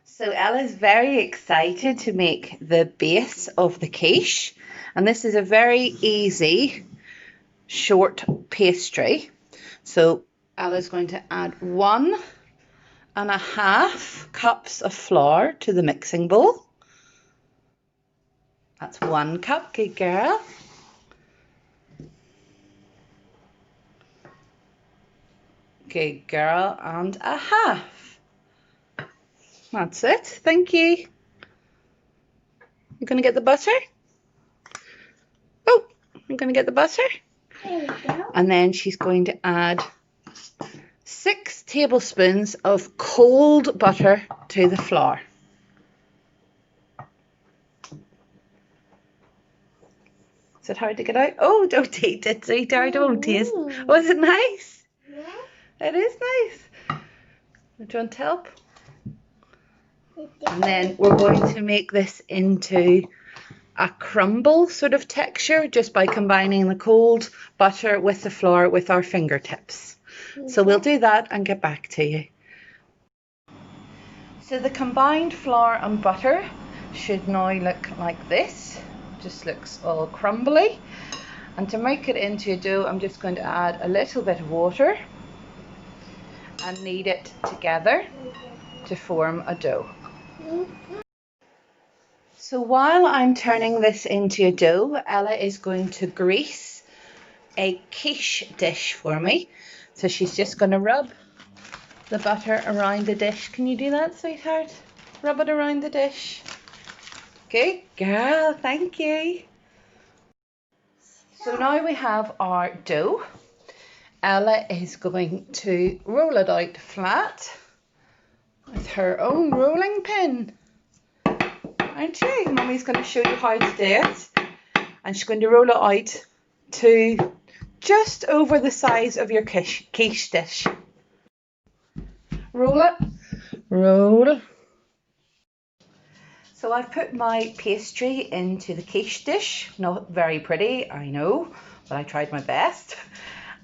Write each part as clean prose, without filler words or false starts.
So Ella's very excited to make the base of the quiche, and this is a very easy short pastry. So Ella's going to add 1.5 cups of flour to the mixing bowl. That's 1 cup, good girl. Good girl, and a half. That's it, thank you. You're going to get the butter? Oh, I'm going to get the butter. There you go. And then she's going to add 6 tablespoons of cold butter to the flour. Is it hard to get out? Oh, don't taste it, sweetheart. Don't taste. Was it nice? Yeah. It is nice. Do you want to help? And then we're going to make this into a crumble sort of texture just by combining the cold butter with the flour with our fingertips. So we'll do that and get back to you. So the combined flour and butter should now look like this. Just looks all crumbly. And to make it into a dough, I'm just going to add a little bit of water and knead it together to form a dough. So while I'm turning this into a dough, Ella is going to grease a quiche dish for me. So she's just going to rub the butter around the dish. Can you do that, sweetheart? Rub it around the dish. Good girl, thank you. So now we have our dough. Ella is going to roll it out flat with her own rolling pin. Aren't you? Mummy's going to show you how to do it. And she's going to roll it out to just over the size of your quiche dish. Roll it. Roll. So I've put my pastry into the quiche dish. Not very pretty, I know, but I tried my best.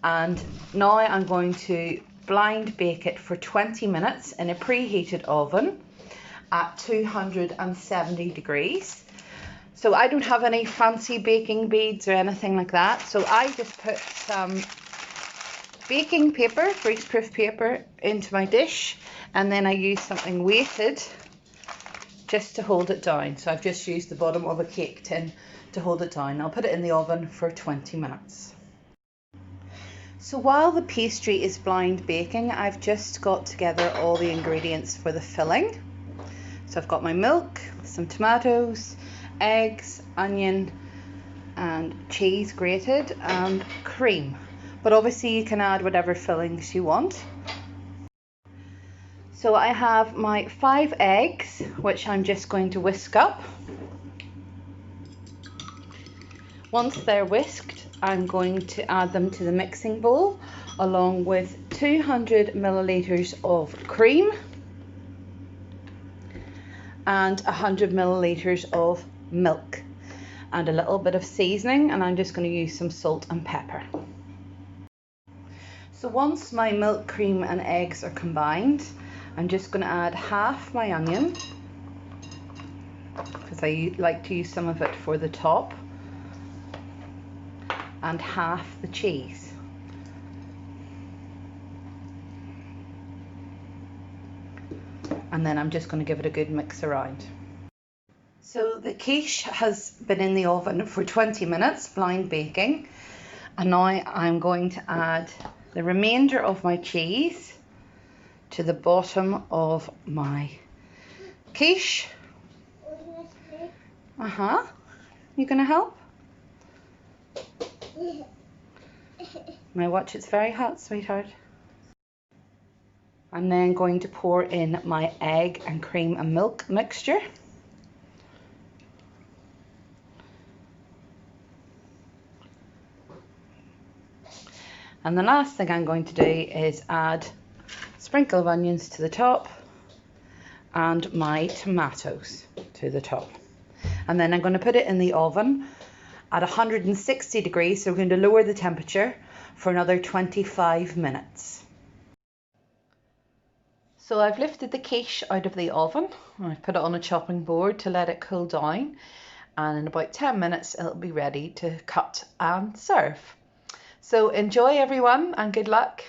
And now I'm going to blind bake it for 20 minutes in a preheated oven at 270 degrees. So I don't have any fancy baking beads or anything like that. So I just put some baking paper, greaseproof paper, into my dish, and then I use something weighted just to hold it down. So I've just used the bottom of a cake tin to hold it down. I'll put it in the oven for 20 minutes. So while the pastry is blind baking, I've just got together all the ingredients for the filling. So I've got my milk, some tomatoes, eggs, onion and cheese grated and cream. But obviously you can add whatever fillings you want. So I have my 5 eggs, which I'm just going to whisk up. Once they're whisked, I'm going to add them to the mixing bowl along with 200 milliliters of cream and 100 milliliters of milk and a little bit of seasoning, and I'm just going to use some salt and pepper. So once my milk, cream and eggs are combined, I'm just going to add half my onion because I like to use some of it for the top, and half the cheese. And then I'm just going to give it a good mix around. So the quiche has been in the oven for 20 minutes, blind baking, and now I'm going to add the remainder of my cheese to the bottom of my quiche. You gonna help? Now watch, it's very hot, sweetheart. I'm then going to pour in my egg and cream and milk mixture. And the last thing I'm going to do is add a sprinkle of onions to the top and my tomatoes to the top. And then I'm going to put it in the oven at 160 degrees. So we're going to lower the temperature for another 25 minutes. So I've lifted the quiche out of the oven. I've put it on a chopping board to let it cool down, and in about 10 minutes it'll be ready to cut and serve. So enjoy everyone, and good luck.